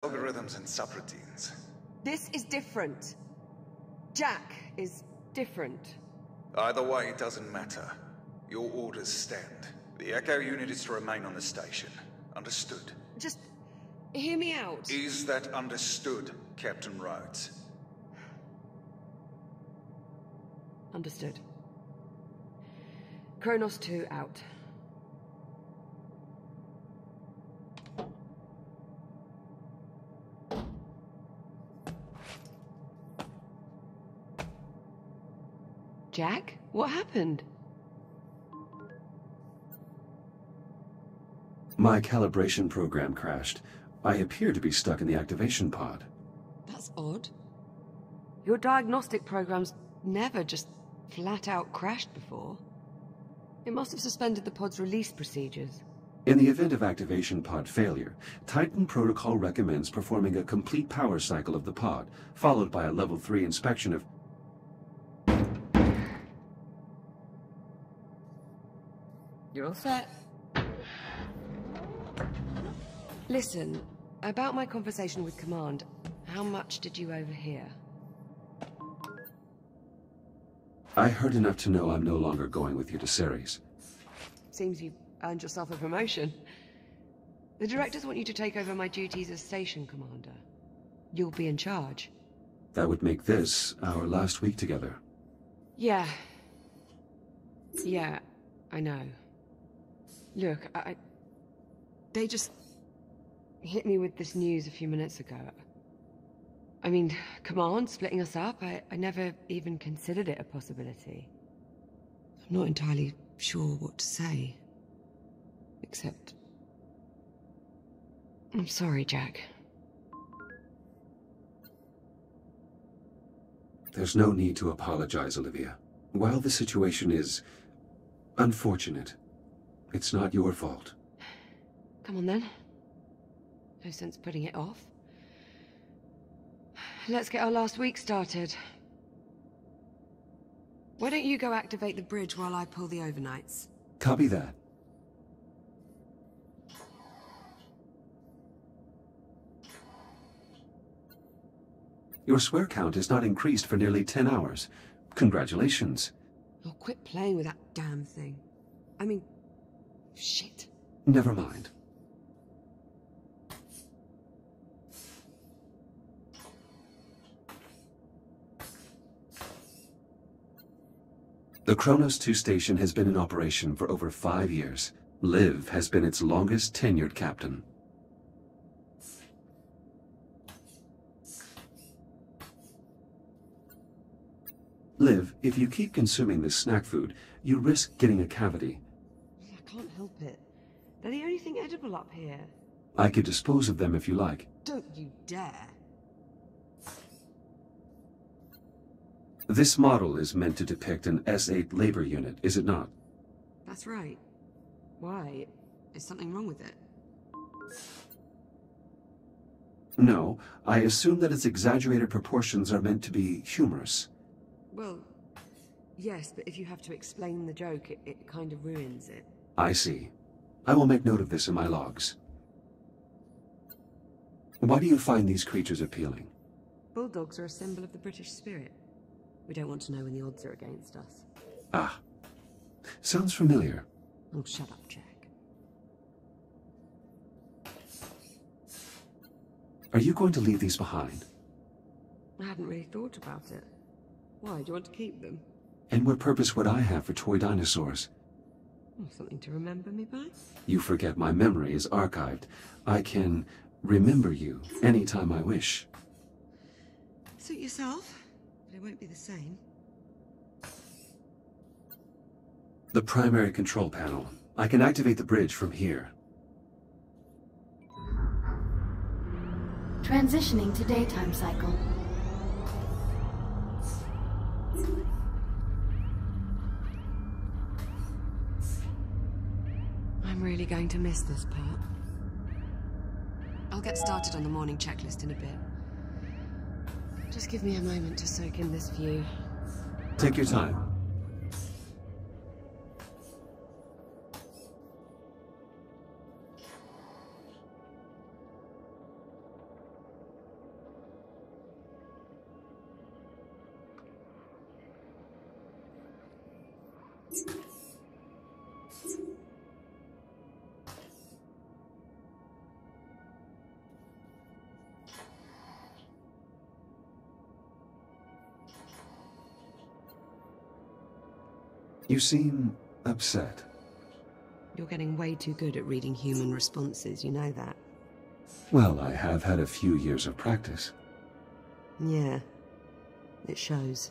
algorithms and subroutines. This is different. Jack is different. Either way, it doesn't matter. Your orders stand. The Echo unit is to remain on the station. Understood? Just hear me out. Is that understood, Captain Rhodes? Understood. Kronos 2 out. Jack? What happened? My calibration program crashed. I appear to be stuck in the activation pod. That's odd. Your diagnostic program's never just flat out crashed before. It must have suspended the pod's release procedures. In the event of activation pod failure, Titan Protocol recommends performing a complete power cycle of the pod, followed by a level 3 inspection of... You're all set. Listen, about my conversation with Command, how much did you overhear? I heard enough to know I'm no longer going with you to Ceres. Seems you've earned yourself a promotion. The directors want you to take over my duties as station commander. You'll be in charge. That would make this our last week together. Yeah. Yeah, I know. Look, they just hit me with this news a few minutes ago. I mean, Command splitting us up, I never even considered it a possibility. I'm not entirely sure what to say. Except... I'm sorry, Jack. There's no need to apologize, Olivia. While the situation is unfortunate, it's not your fault. Come on then. No sense putting it off. Let's get our last week started. Why don't you go activate the bridge while I pull the overnights? Copy that. Your swear count has not increased for nearly 10 hours. Congratulations. Oh, quit playing with that damn thing. I mean... shit. Never mind. The Kronos 2 station has been in operation for over 5 years. Liv has been its longest tenured captain. Liv, if you keep consuming this snack food, you risk getting a cavity. I can't help it. They're the only thing edible up here. I could dispose of them if you like. Don't you dare. This model is meant to depict an S8 labor unit, is it not? That's right. Why? Is something wrong with it? No, I assume that its exaggerated proportions are meant to be humorous. Well, yes, but if you have to explain the joke, it kind of ruins it. I see. I will make note of this in my logs. Why do you find these creatures appealing? Bulldogs are a symbol of the British spirit. We don't want to know when the odds are against us. Ah. Sounds familiar. Oh, shut up, Jack. Are you going to leave these behind? I hadn't really thought about it. Why, do you want to keep them? And what purpose would I have for toy dinosaurs? Oh, something to remember me by? You forget my memory is archived. I can remember you anytime I wish. Suit yourself, but it won't be the same. The primary control panel. I can activate the bridge from here. Transitioning to daytime cycle. I'm really going to miss this part. I'll get started on the morning checklist in a bit. Just give me a moment to soak in this view. Take your time. You seem upset. You're getting way too good at reading human responses, you know that. Well, I have had a few years of practice. Yeah, it shows.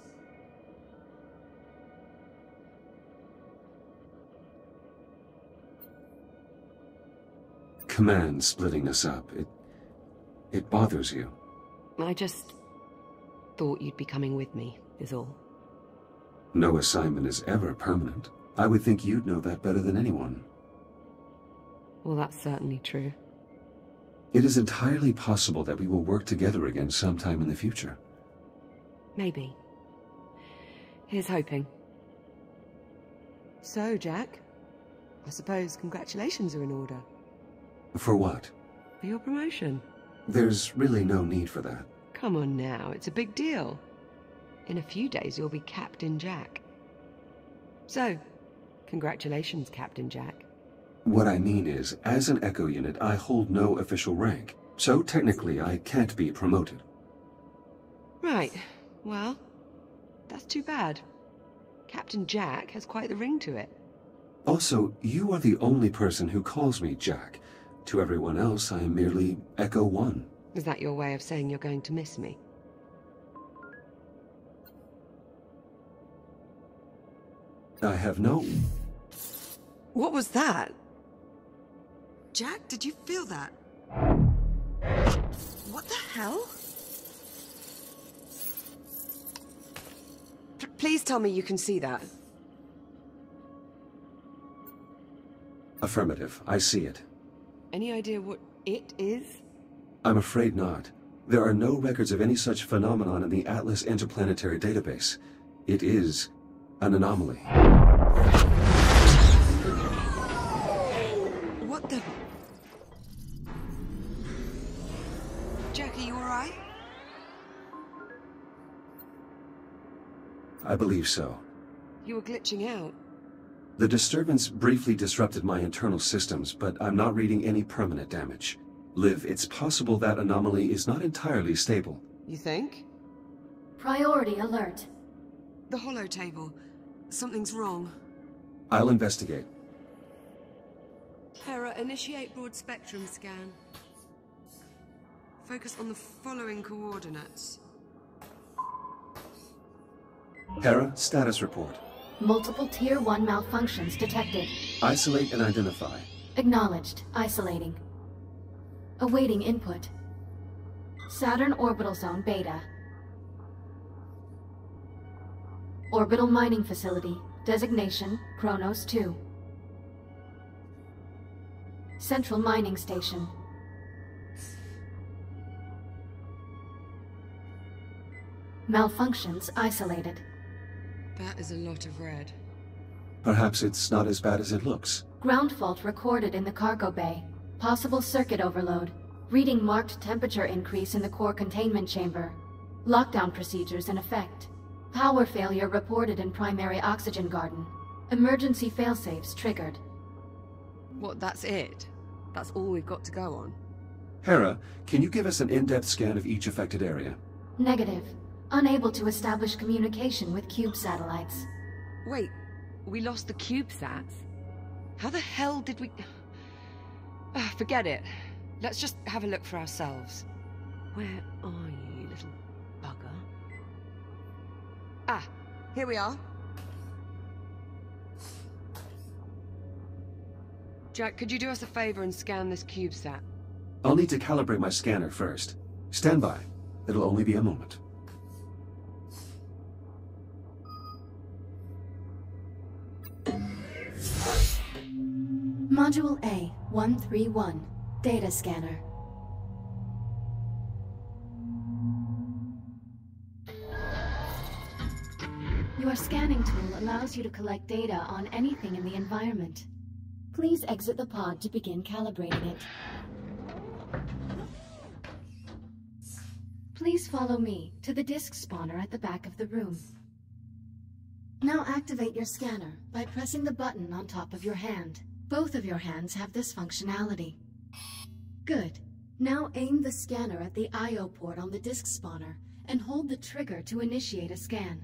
Command splitting us up. It bothers you. I just thought you'd be coming with me, is all. No assignment is ever permanent. I would think you'd know that better than anyone. Well, that's certainly true. It is entirely possible that we will work together again sometime in the future. Maybe. Here's hoping. So, Jack, I suppose congratulations are in order. For what? For your promotion. There's really no need for that. Come on now, it's a big deal. In a few days you'll be Captain Jack. So, congratulations, Captain Jack. What I mean is, as an Echo unit, I hold no official rank, so technically I can't be promoted. Right, well, that's too bad. Captain Jack has quite the ring to it. Also, you are the only person who calls me Jack. To everyone else, I am merely Echo 1. Is that your way of saying you're going to miss me? I have no... What was that? Jack, did you feel that? What the hell? Please tell me you can see that. Affirmative. I see it. Any idea what it is? I'm afraid not. There are no records of any such phenomenon in the Atlas Interplanetary Database. It is an anomaly. What the... Jack, are you alright? I believe so. You were glitching out. The disturbance briefly disrupted my internal systems, but I'm not reading any permanent damage. Liv, it's possible that anomaly is not entirely stable. You think? Priority alert. The holo table. Something's wrong. I'll investigate. Hera, initiate broad spectrum scan. Focus on the following coordinates. Hera, status report. Multiple Tier 1 malfunctions detected. Isolate and identify. Acknowledged. Isolating. Awaiting input. Saturn Orbital Zone Beta. Orbital Mining Facility. Designation, Kronos 2. Central Mining Station. Malfunctions isolated. That is a lot of red. Perhaps it's not as bad as it looks. Ground fault recorded in the cargo bay. Possible circuit overload. Reading marked temperature increase in the core containment chamber. Lockdown procedures in effect. Power failure reported in primary oxygen garden. Emergency failsafes triggered. What, that's it? That's all we've got to go on? Hera, can you give us an in-depth scan of each affected area? Negative. Unable to establish communication with cube satellites. Wait, we lost the CubeSats? How the hell did we... forget it. Let's just have a look for ourselves. Where are you, little bugger? Ah, here we are. Jack, could you do us a favor and scan this CubeSat? I'll need to calibrate my scanner first. Stand by. It'll only be a moment. Module A-131. Data scanner. Your scanning tool allows you to collect data on anything in the environment. Please exit the pod to begin calibrating it. Please follow me to the disk spawner at the back of the room. Now activate your scanner by pressing the button on top of your hand. Both of your hands have this functionality. Good. Now aim the scanner at the I/O port on the disk spawner and hold the trigger to initiate a scan.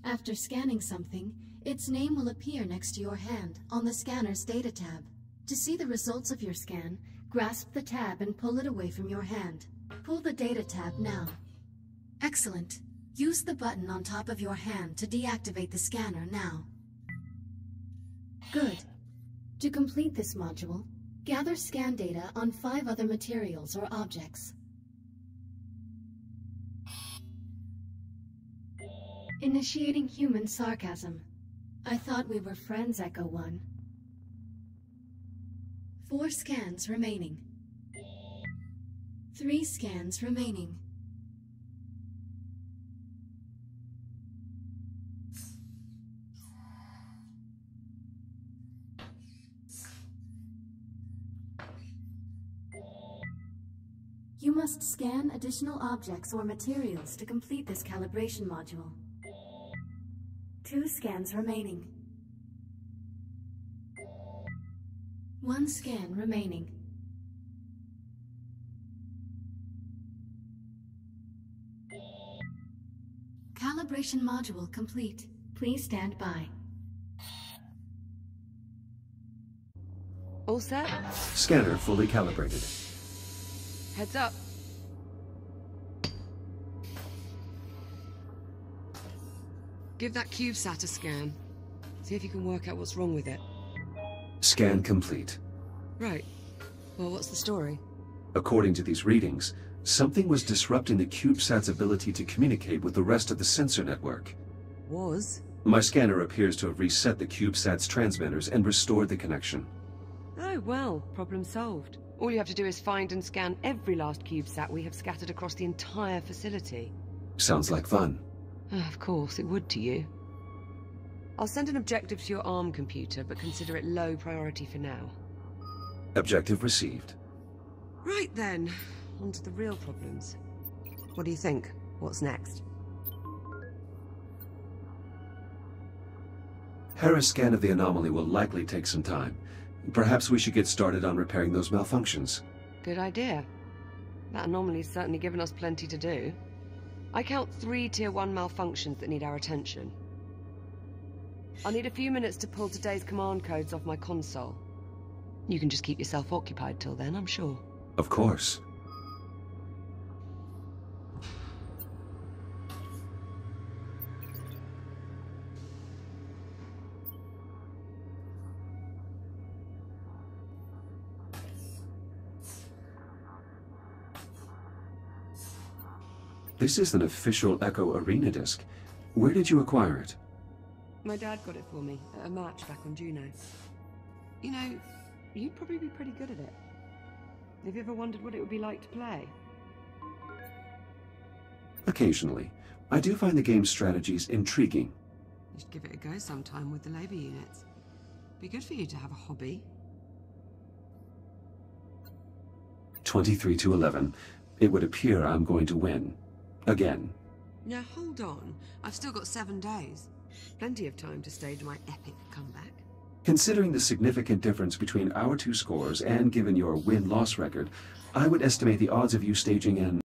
After scanning something, its name will appear next to your hand on the scanner's data tab. To see the results of your scan, grasp the tab and pull it away from your hand. Pull the data tab now. Excellent. Use the button on top of your hand to deactivate the scanner now. Good. To complete this module, gather scan data on 5 other materials or objects. Initiating human sarcasm. I thought we were friends, Echo 1. 4 scans remaining. 3 scans remaining. You must scan additional objects or materials to complete this calibration module. 2 scans remaining. 1 scan remaining. Calibration module complete. Please stand by. All set? Scanner fully calibrated. Heads up. Give that CubeSat a scan. See if you can work out what's wrong with it. Scan complete. Right. Well, what's the story? According to these readings, something was disrupting the CubeSat's ability to communicate with the rest of the sensor network. Was? My scanner appears to have reset the CubeSat's transmitters and restored the connection. Oh, well, problem solved. All you have to do is find and scan every last CubeSat we have scattered across the entire facility. Sounds like fun. Of course, it would to you. I'll send an objective to your ARM computer, but consider it low priority for now. Objective received. Right then, on to the real problems. What do you think? What's next? Harris' scan of the anomaly will likely take some time. Perhaps we should get started on repairing those malfunctions. Good idea. That anomaly's certainly given us plenty to do. I count 3 Tier 1 malfunctions that need our attention. I'll need a few minutes to pull today's command codes off my console. You can just keep yourself occupied till then, I'm sure. Of course. This is an official Echo Arena disc. Where did you acquire it? My dad got it for me at a match back on Juno. You know, you'd probably be pretty good at it. Have you ever wondered what it would be like to play? Occasionally. I do find the game's strategies intriguing. You should give it a go sometime with the labor units. Be good for you to have a hobby. 23 to 11. It would appear I'm going to win. Again. Now hold on. I've still got 7 days. Plenty of time to stage my epic comeback. Considering the significant difference between our 2 scores and given your win-loss record, I would estimate the odds of you staging an